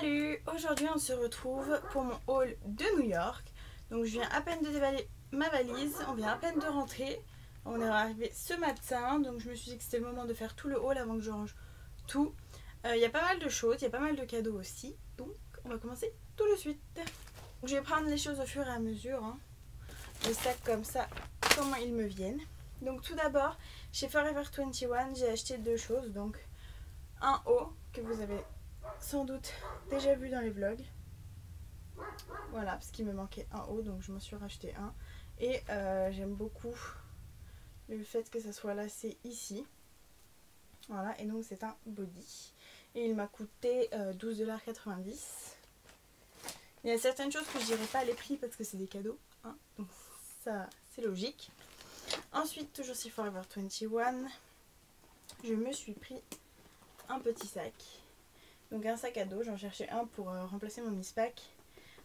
Salut! Aujourd'hui on se retrouve pour mon haul de New York. Donc je viens à peine de déballer ma valise, on vient à peine de rentrer. On est arrivé ce matin, donc je me suis dit que c'était le moment de faire tout le haul avant que je range tout. Il y a pas mal de choses, il y a pas mal de cadeaux aussi. Donc on va commencer tout de suite. Donc, je vais prendre les choses au fur et à mesure. Les sacs comme ça, comment ils me viennent. Donc tout d'abord, chez Forever 21, j'ai acheté deux choses. Donc un haut que vous avez sans doute déjà vu dans les vlogs. Voilà, parce qu'il me manquait un haut, donc je m'en suis racheté un. Et j'aime beaucoup le fait que ça soit lacé ici. Voilà, et donc c'est un body. Et il m'a coûté 12,90 $. Il y a certaines choses que je dirais pas les prix parce que c'est des cadeaux. Hein, donc ça, c'est logique. Ensuite, toujours chez Forever 21, je me suis pris un petit sac. Donc un sac à dos, j'en cherchais un pour remplacer mon Mispac.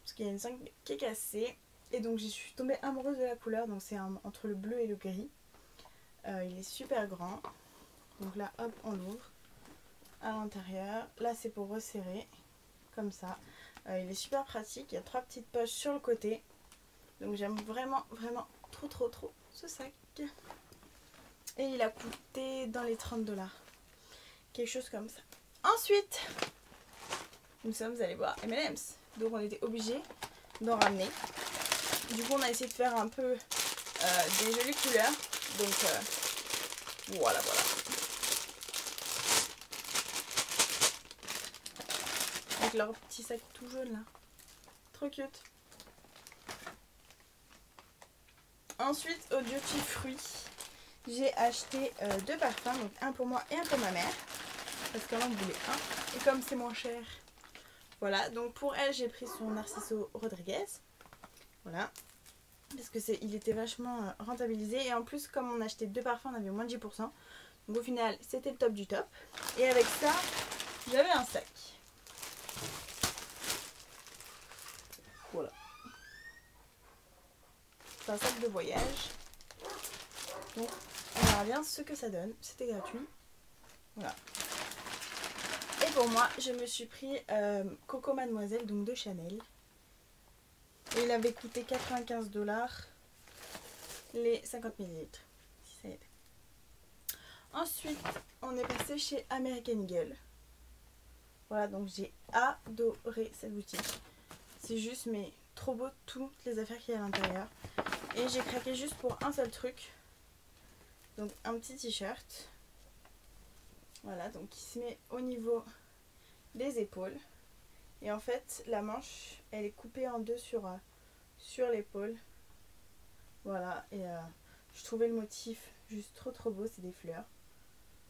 Parce qu'il y a une sangle qui est cassée. Et donc je suis tombée amoureuse de la couleur. Donc c'est entre le bleu et le gris. Il est super grand. Donc là, hop, on l'ouvre. À l'intérieur. Là, c'est pour resserrer. Comme ça. Il est super pratique. Il y a 3 petites poches sur le côté. Donc j'aime vraiment, vraiment trop ce sac. Et il a coûté dans les 30 $. Quelque chose comme ça. Ensuite, nous sommes allés voir M&M's. Donc on était obligés d'en ramener. Du coup on a essayé de faire un peu des jolies couleurs. Donc voilà. Avec leur petit sac tout jaune là. Trop cute. Ensuite au Duty Fruits, j'ai acheté deux parfums. Donc un pour moi et un pour ma mère. Parce qu'elle en voulait un. Et comme c'est moins cher. Voilà, donc pour elle j'ai pris son Narciso Rodriguez. Voilà. Parce que il était vachement rentabilisé. Et en plus comme on achetait deux parfums on avait moins de 10%. Donc au final c'était le top du top. Et avec ça j'avais un sac. Voilà. C'est un sac de voyage. Donc on verra bien ce que ça donne. C'était gratuit. Voilà. Et pour moi je me suis pris Coco Mademoiselle, donc de Chanel. Et il avait coûté 95 $, les 50 ml. Si ça aide. Ensuite, on est passé chez American Eagle. Voilà, donc j'ai adoré cette boutique. C'est juste, mais trop beau, toutes les affaires qu'il y a à l'intérieur. Et j'ai craqué juste pour un seul truc. Donc un petit t-shirt. Voilà, donc il se met au niveau des épaules. Et en fait, la manche, elle est coupée en deux sur l'épaule. Voilà, et je trouvais le motif juste trop beau, c'est des fleurs.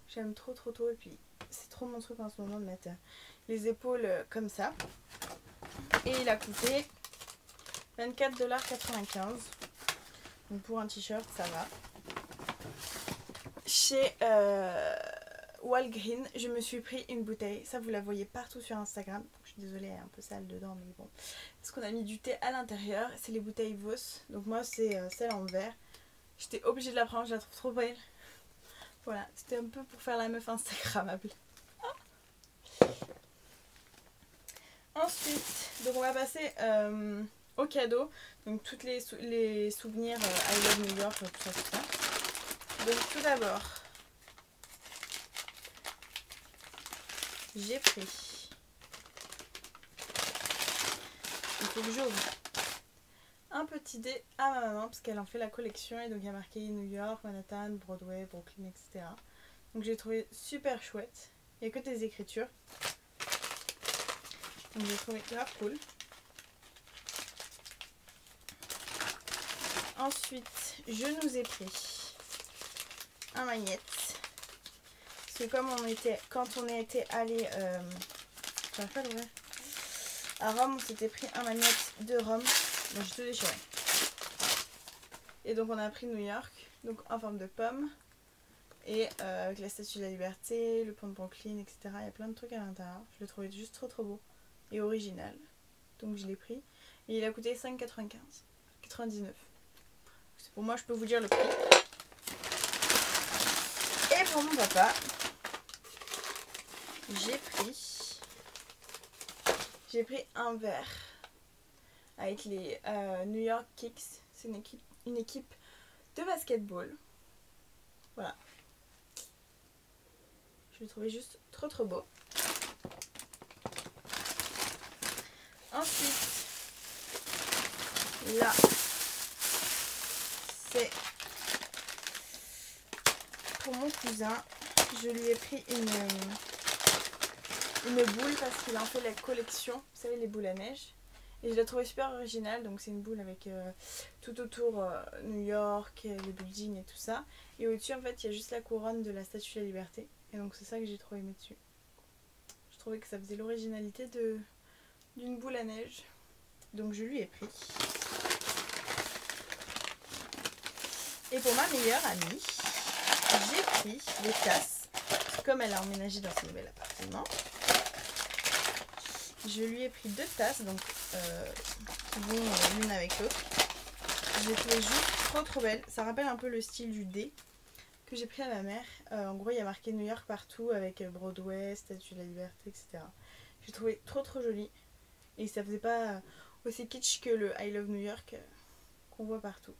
J'aime trop et puis c'est trop mon truc en ce moment de mettre les épaules comme ça. Et il a coûté 24,95 $. Donc pour un t-shirt, ça va. Chez Walgreens, je me suis pris une bouteille. Ça, vous la voyez partout sur Instagram. Je suis désolée, elle est un peu sale dedans, mais bon. Parce qu'on a mis du thé à l'intérieur. C'est les bouteilles Vos. Donc moi, c'est celle en verre. J'étais obligée de la prendre, je la trouve trop belle. Voilà, c'était un peu pour faire la meuf instagrammable. Ensuite, donc on va passer au cadeau. Donc toutes les souvenirs I Love New York, tout ça. Donc tout d'abord, j'ai pris, il faut que j'ouvre, un petit dé à ma maman parce qu'elle en fait la collection et donc il y a marqué New York, Manhattan, Broadway, Brooklyn, etc. Donc j'ai trouvé super chouette. Il n'y a que des écritures. Donc j'ai trouvé grave cool. Ensuite, je nous ai pris un magnète. Parce que comme quand on était allé à Rome, on s'était pris un magnète de Rome. Donc j'ai tout déchiré. Et donc on a pris New York, donc en forme de pomme. Et avec la Statue de la Liberté, le pont de Brooklyn, etc. Il y a plein de trucs à l'intérieur. Je le trouvais juste trop beau et original. Donc je l'ai pris. Et il a coûté 5,99 $. Pour moi, je peux vous dire le prix. Et pour mon papa, j'ai pris J'ai pris un vert avec les New York Kicks. C'est une équipe de basketball. Voilà. Je le trouvais juste trop beau. Ensuite, là, c'est pour mon cousin. Je lui ai pris une boule parce qu'il a en fait la collection, vous savez, les boules à neige. Et je la trouvais super originale, donc c'est une boule avec tout autour New York, les buildings et tout ça. Et au-dessus, en fait, il y a juste la couronne de la Statue de la Liberté. Et donc c'est ça que j'ai trop aimé dessus. Je trouvais que ça faisait l'originalité d'une boule à neige. Donc je lui ai pris. Et pour ma meilleure amie, j'ai pris des tasses. Comme elle a emménagé dans son nouvel appartement, je lui ai pris 2 tasses, donc qui vont l'une avec l'autre. Je les trouvais juste trop belles. Ça rappelle un peu le style du dé que j'ai pris à ma mère. En gros, il y a marqué New York partout avec Broadway, Statue de la Liberté, etc. J'ai trouvé trop joli. Et ça faisait pas aussi kitsch que le I Love New York qu'on voit partout.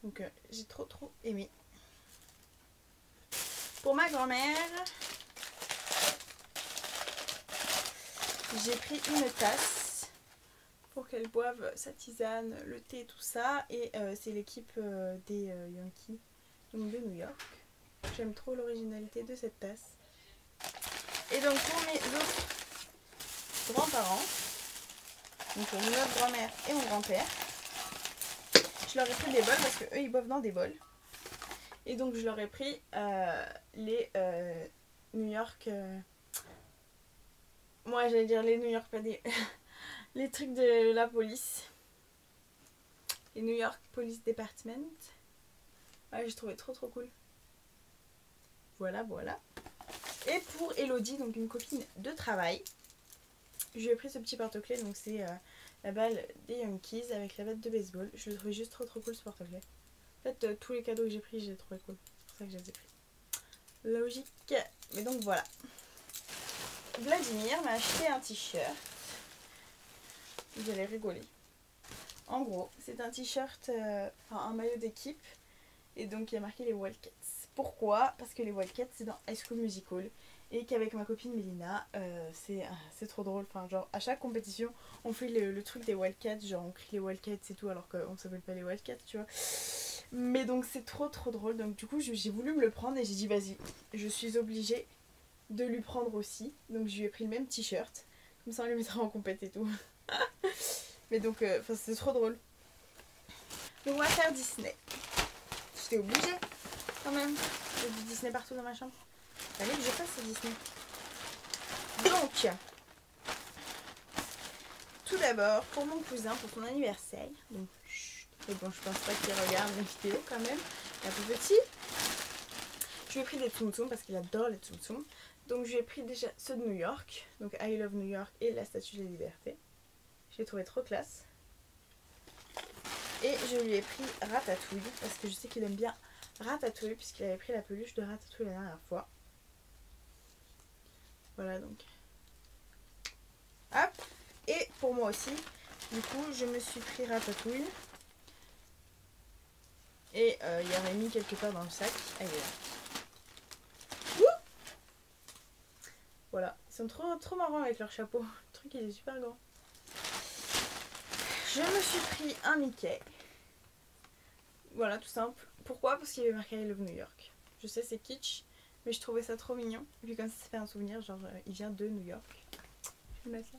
Donc j'ai trop aimé. Pour ma grand-mère, j'ai pris une tasse pour qu'elle boive sa tisane, le thé, tout ça. Et c'est l'équipe des Yankees, donc de New York. J'aime trop l'originalité de cette tasse. Et donc pour mes autres grands-parents, donc pour mon autre grand-mère et mon grand-père, je leur ai pris des bols parce qu'eux ils boivent dans des bols. Et donc je leur ai pris les New York... moi j'allais dire les New York, pas des... les trucs de la police. Les New York Police Department. Ouais, j'ai trouvé trop cool. Voilà. Et pour Elodie, donc une copine de travail, je lui ai pris ce petit porte-clés. Donc c'est la balle des Yankees avec la batte de baseball. Je le trouvais juste trop cool ce porte-clés. En fait, tous les cadeaux que j'ai pris, j'ai trouvé cool. C'est pour ça que je les ai pris. Logique. Mais donc voilà. Vladimir m'a acheté un t-shirt. Vous allez rigoler. En gros, c'est un t-shirt, un maillot d'équipe. Et donc il y a marqué les Wildcats. Pourquoi? Parce que les Wildcats c'est dans High School Musical. Et qu'avec ma copine Mélina, c'est trop drôle. Enfin, genre à chaque compétition, on fait le truc des Wildcats. Genre on crie les Wildcats et tout alors qu'on ne s'appelle pas les Wildcats, tu vois. Mais donc c'est trop drôle. Donc du coup j'ai voulu me le prendre et j'ai dit vas-y, je suis obligée de lui prendre aussi. Donc je lui ai pris le même t-shirt. Comme ça on lui mettra en compète et tout. Mais donc c'est trop drôle. Donc on va faire Disney. J'étais obligée quand même. Il y a du Disney partout dans ma chambre. Fallait que je fasse ce Disney. Donc, tout d'abord, pour mon cousin, pour son anniversaire. Donc, mais bon, je pense pas qu'il regarde mes vidéos quand même. Il est un peu petit. Je lui ai pris des Tsum Tsum parce qu'il adore les Tsum Tsum. Donc, je lui ai pris déjà ceux de New York. Donc, I Love New York et la Statue de la Liberté. Je l'ai trouvé trop classe. Et je lui ai pris Ratatouille parce que je sais qu'il aime bien Ratatouille puisqu'il avait pris la peluche de Ratatouille la dernière fois. Voilà donc. Hop. Et pour moi aussi, du coup, je me suis pris Ratatouille. Et il y a Rémi quelque part dans le sac. Ah, il est là. Ouh, voilà. Ils sont trop marrants avec leur chapeau. Le truc, il est super grand. Je me suis pris un Mickey. Voilà, tout simple. Pourquoi? Parce qu'il y avait marqué I Love New York. Je sais, c'est kitsch, mais je trouvais ça trop mignon. Et puis comme ça fait un souvenir, genre il vient de New York. Je vais mettre là.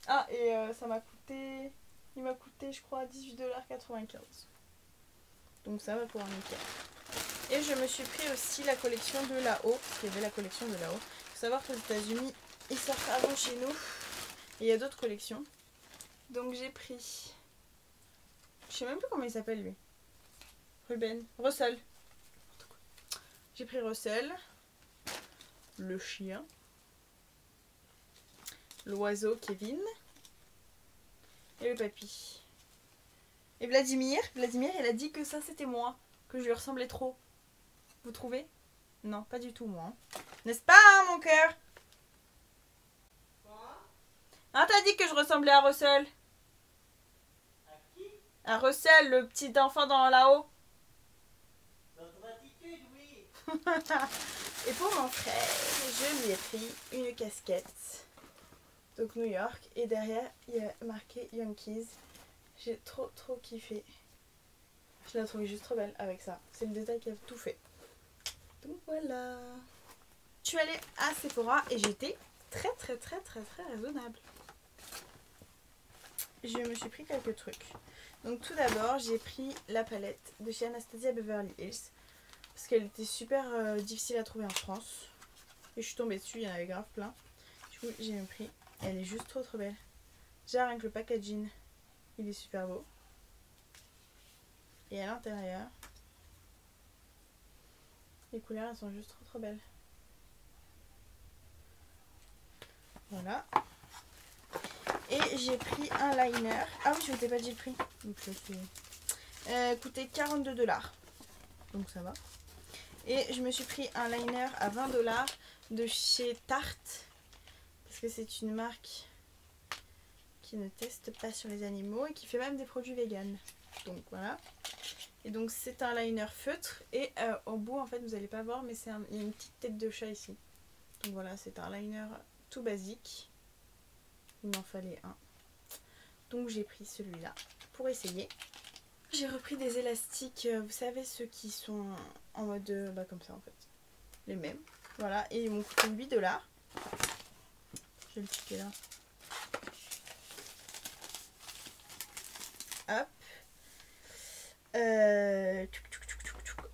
Ah, et ça m'a coûté... Il m'a coûté, je crois, 18,95 $. Donc ça va pour un Mickey. Et je me suis pris aussi la collection de là-haut, parce qu'il y avait la collection de là-haut. Il faut savoir qu'aux États-Unis, ils sortent avant chez nous. Et il y a d'autres collections. Donc j'ai pris... Je sais même plus comment il s'appelle lui. Russell. J'ai pris Russell. Le chien. L'oiseau Kevin. Et le papy. Et Vladimir, il a dit que ça c'était moi. Que je lui ressemblais trop. Vous trouvez? Non, pas du tout moi. N'est-ce pas, hein, mon cœur? Ah, t'as dit que je ressemblais à Russell? À qui? À Russell, le petit enfant dans là-haut. Dans ton attitude, oui. Et pour mon frère, je lui ai pris une casquette. Donc New York. Et derrière, il y a marqué Yankees. J'ai trop kiffé. Je la trouve juste trop belle avec ça. C'est le détail qui a tout fait. Donc voilà. Je suis allée à Sephora et j'étais très raisonnable. Je me suis pris quelques trucs. Donc tout d'abord, j'ai pris la palette de chez Anastasia Beverly Hills. Parce qu'elle était super difficile à trouver en France. Et je suis tombée dessus, il y en avait grave plein. Du coup, j'ai même pris. Elle est juste trop belle. Déjà, rien que le packaging, il est super beau. Et à l'intérieur, les couleurs, elles sont juste trop belles. Voilà. Et j'ai pris un liner. Ah oui, je vous ai pas dit le prix. Donc c'est coûtait 42 $. Donc ça va. Et je me suis pris un liner à 20 $ de chez Tarte. Parce que c'est une marque qui ne teste pas sur les animaux et qui fait même des produits vegan. Donc voilà. Et donc c'est un liner feutre. Et au bout, en fait, vous n'allez pas voir, mais il y a une petite tête de chat ici. Donc voilà, c'est un liner tout basique. Il m'en fallait un. Donc j'ai pris celui-là pour essayer. J'ai repris des élastiques, vous savez, ceux qui sont en mode comme ça en fait. Les mêmes. Voilà, et ils m'ont coûté 8 $. J'ai le ticket là. Hop.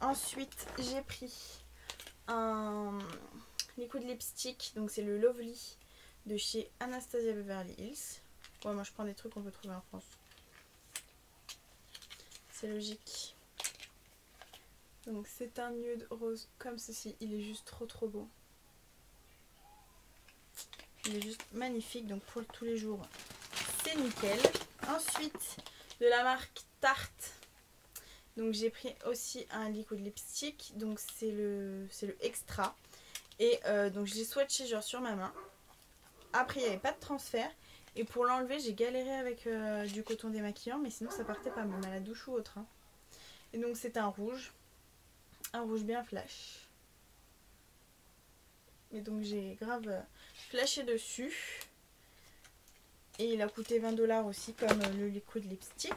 Ensuite, j'ai pris un liquid lipstick. Donc c'est le Lovely de chez Anastasia Beverly Hills. Ouais, moi je prends des trucs qu'on peut trouver en France. C'est logique. Donc c'est un nude rose comme ceci. Il est juste trop beau. Il est juste magnifique. Donc pour tous les jours, c'est nickel. Ensuite, de la marque Tarte. Donc j'ai pris aussi un liquid lipstick. Donc c'est le extra. Et donc je l'ai swatché genre sur ma main. Après il n'y avait pas de transfert. Et pour l'enlever, j'ai galéré avec du coton démaquillant. Mais sinon ça partait pas, même à la douche ou autre. Hein. Et donc c'est un rouge. Un rouge bien flash. Et donc j'ai grave flashé dessus. Et il a coûté 20 $ aussi, comme le liquid lipstick.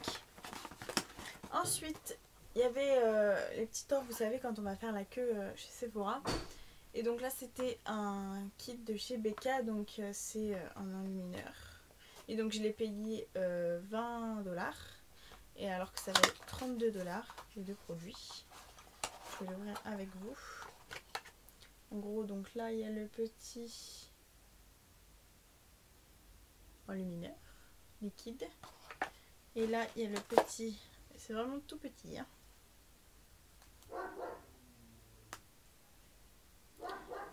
Ensuite, il y avait les petits torts, vous savez, quand on va faire la queue chez Sephora. Et donc là, c'était un kit de chez Becca. Donc c'est un enlumineur. Et donc je l'ai payé 20 $. Et alors que ça valait 32 $, les deux produits. Je vais l'ouvrir avec vous. En gros, donc là, il y a le petit enlumineur liquide. Et là, il y a le petit... C'est vraiment tout petit. Hein.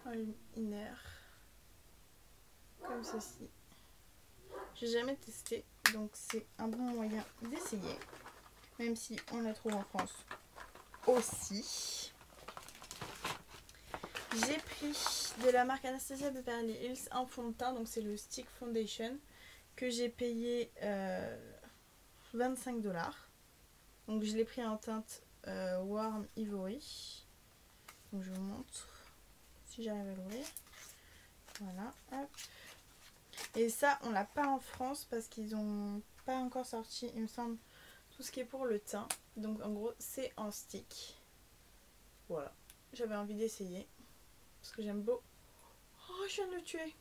Enlumineur. Comme ceci. J'ai jamais testé. Donc, c'est un bon moyen d'essayer. Même si on la trouve en France aussi. J'ai pris de la marque Anastasia Beverly Hills un fond de teint, donc c'est le Stick Foundation que j'ai payé 25 $. Donc je l'ai pris en teinte Warm Ivory. Donc je vous montre si j'arrive à l'ouvrir. Voilà, hop. Et ça on l'a pas en France parce qu'ils ont pas encore sorti, il me semble, tout ce qui est pour le teint. Donc en gros c'est en stick. Voilà, j'avais envie d'essayer. Parce que j'aime beaucoup. Oh, je viens de le tuer.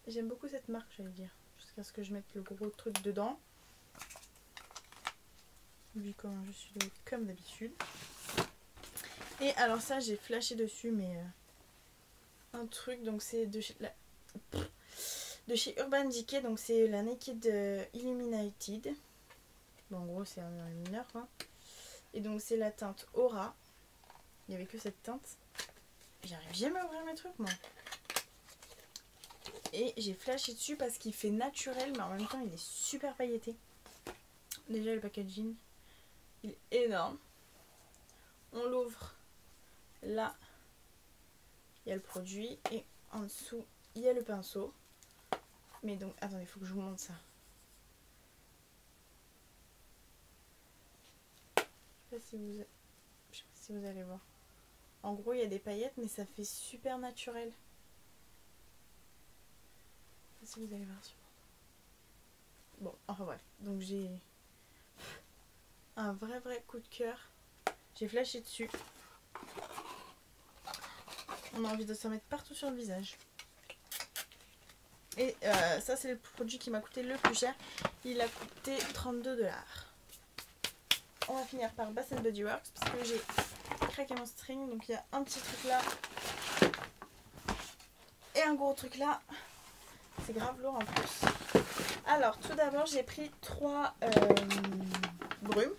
J'aime beaucoup cette marque, j'allais dire. Jusqu'à ce que je mette le gros truc dedans. Vu comment je suis comme d'habitude. Et alors ça, j'ai flashé dessus, mais un truc. Donc c'est de chez Urban Decay. Donc c'est la Naked Illuminated. Bon, en gros, c'est un illuminateur, quoi. Et donc c'est la teinte Aura. Il n'y avait que cette teinte. J'arrive jamais à ouvrir mes trucs, moi. Et j'ai flashé dessus parce qu'il fait naturel, mais en même temps, il est super pailleté. Déjà, le packaging, il est énorme. On l'ouvre. Là, il y a le produit. Et en dessous, il y a le pinceau. Mais donc, attendez, il faut que je vous montre ça. Je sais pas si vous allez voir. En gros, il y a des paillettes, mais ça fait super naturel. Je sais pas si vous allez voir sur. Bon, enfin bref. Donc j'ai un vrai coup de cœur. J'ai flashé dessus. On a envie de s'en mettre partout sur le visage. Et ça, c'est le produit qui m'a coûté le plus cher. Il a coûté 32 $. On va finir par Bath Body Works parce que j'ai craqué mon string. Donc il y a un petit truc là et un gros truc là. C'est grave lourd en plus. Alors tout d'abord j'ai pris 3 brumes.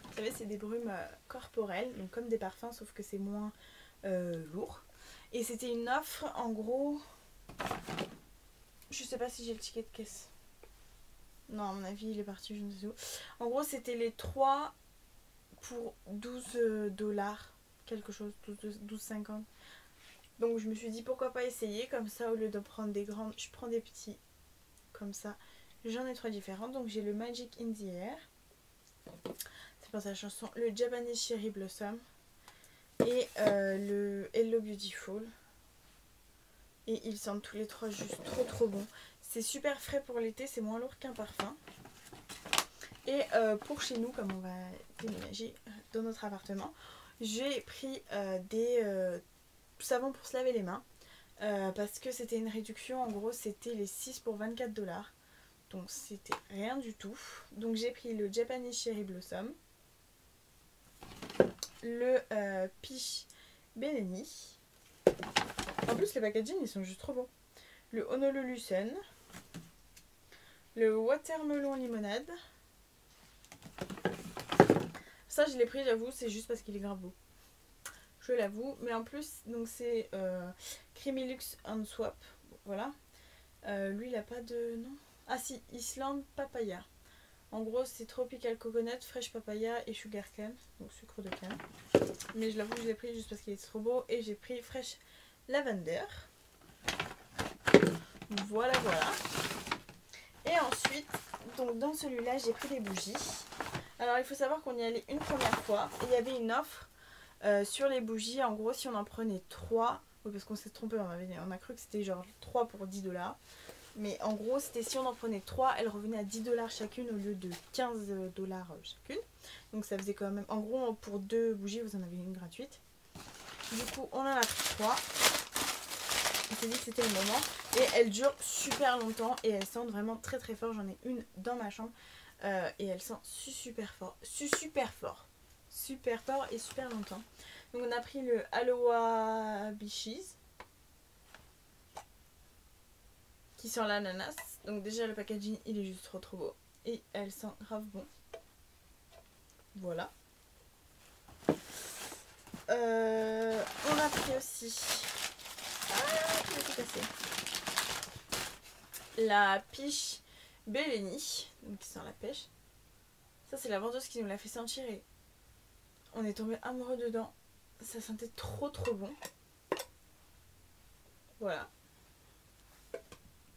Vous savez, c'est des brumes corporelles, donc comme des parfums, sauf que c'est moins lourd. Et c'était une offre, en gros, je sais pas si j'ai le ticket de caisse. Non, à mon avis, il est parti, je ne sais où. En gros, c'était les 3 pour 12 $, quelque chose, 12,50. Donc je me suis dit pourquoi pas essayer, comme ça, au lieu de prendre des grandes, je prends des petits, comme ça. J'en ai 3 différents, donc j'ai le Magic in the Air. C'est pour sa chanson, le Japanese Cherry Blossom et le Hello Beautiful. Et ils sentent tous les 3 juste trop bons. C'est super frais pour l'été, c'est moins lourd qu'un parfum. Et pour chez nous, comme on va déménager dans notre appartement, j'ai pris des savons pour se laver les mains. Parce que c'était une réduction, en gros c'était les 6 pour 24 $. Donc c'était rien du tout. Donc j'ai pris le Japanese Cherry Blossom, le Peach Bellini. En plus les packaging ils sont juste trop bons. Le Honolulu Sun, le Watermelon Limonade. Ça je l'ai pris, j'avoue, c'est juste parce qu'il est grave beau. Je l'avoue, mais en plus donc c'est Creamy Luxe and Swap. Voilà. Lui il a pas de nom. Ah si, Island Papaya. En gros c'est Tropical Coconut, Fresh Papaya et Sugar Cane, donc sucre de canne. Mais je l'avoue je l'ai pris juste parce qu'il est trop beau. Et j'ai pris Fresh Lavender. Voilà. Et ensuite, donc dans celui-là j'ai pris des bougies. Alors il faut savoir qu'on y allait une première fois. Et il y avait une offre sur les bougies. En gros si on en prenait 3, oui, parce qu'on s'est trompé, on a cru que c'était genre 3 pour 10 $. Mais en gros, c'était si on en prenait 3, elle revenait à 10 $ chacune au lieu de 15 $ chacune. Donc ça faisait quand même... En gros, pour 2 bougies, vous en avez une gratuite. Du coup, on en a pris 3. On s'est dit que c'était le moment. Et elles durent super longtemps et elles sentent vraiment très fort. J'en ai une dans ma chambre. Et elle sent super fort. Super fort et super longtemps. Donc on a pris le Aloha Beaches, qui sent l'ananas. Donc déjà le packaging il est juste trop beau. Et elle sent grave bon. Voilà. On a pris aussi... Ah, je l'ai tout cassé. La Peach Bellini, donc qui sent la pêche. Ça c'est la vendeuse qui nous l'a fait sentir et on est tombé amoureux dedans. Ça sentait trop bon. Voilà.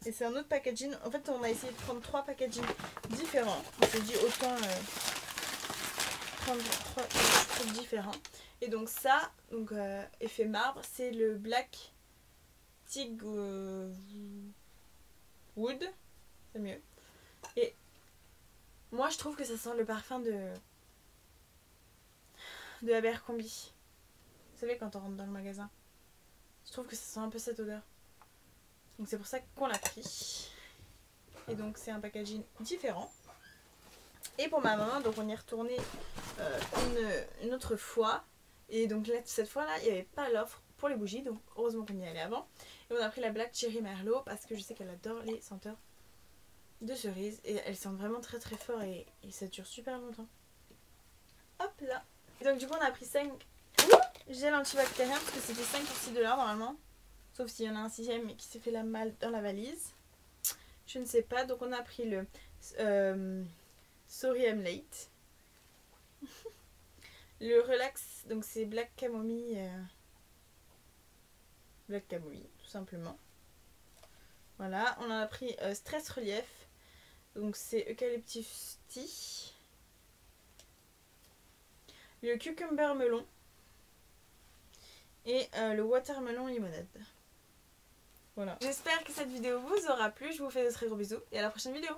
Et c'est un autre packaging. En fait, on a essayé de prendre 3 packagings différents. On s'est dit autant prendre 3 trucs différents. Et donc ça, donc effet marbre, c'est le Black Tig Wood. C'est mieux. Et moi, je trouve que ça sent le parfum de Abercrombie. Vous savez, quand on rentre dans le magasin. Je trouve que ça sent un peu cette odeur. Donc c'est pour ça qu'on l'a pris. Et donc c'est un packaging différent. Et pour ma maman, donc on y est retourné une autre fois. Et donc là, cette fois là, il n'y avait pas l'offre pour les bougies. Donc heureusement qu'on y allait avant. Et on a pris la Black Cherry Merlot parce que je sais qu'elle adore les senteurs de cerise. Et elles sentent vraiment très fort et ça dure super longtemps. Hop là. Et donc du coup on a pris 5 gels antibactériens parce que c'était 5 pour 6 $ normalement. Sauf s'il y en a un 6ème mais qui s'est fait la malle dans la valise. Je ne sais pas. Donc on a pris le Sorry I'm Late. Le Relax. Donc c'est Black Camomille. Black Camomille tout simplement. Voilà, on en a pris Stress Relief. Donc c'est Eucalyptus Tea. Le Cucumber Melon. Et le Watermelon Limonade. Voilà. J'espère que cette vidéo vous aura plu. Je vous fais de très gros bisous et à la prochaine vidéo.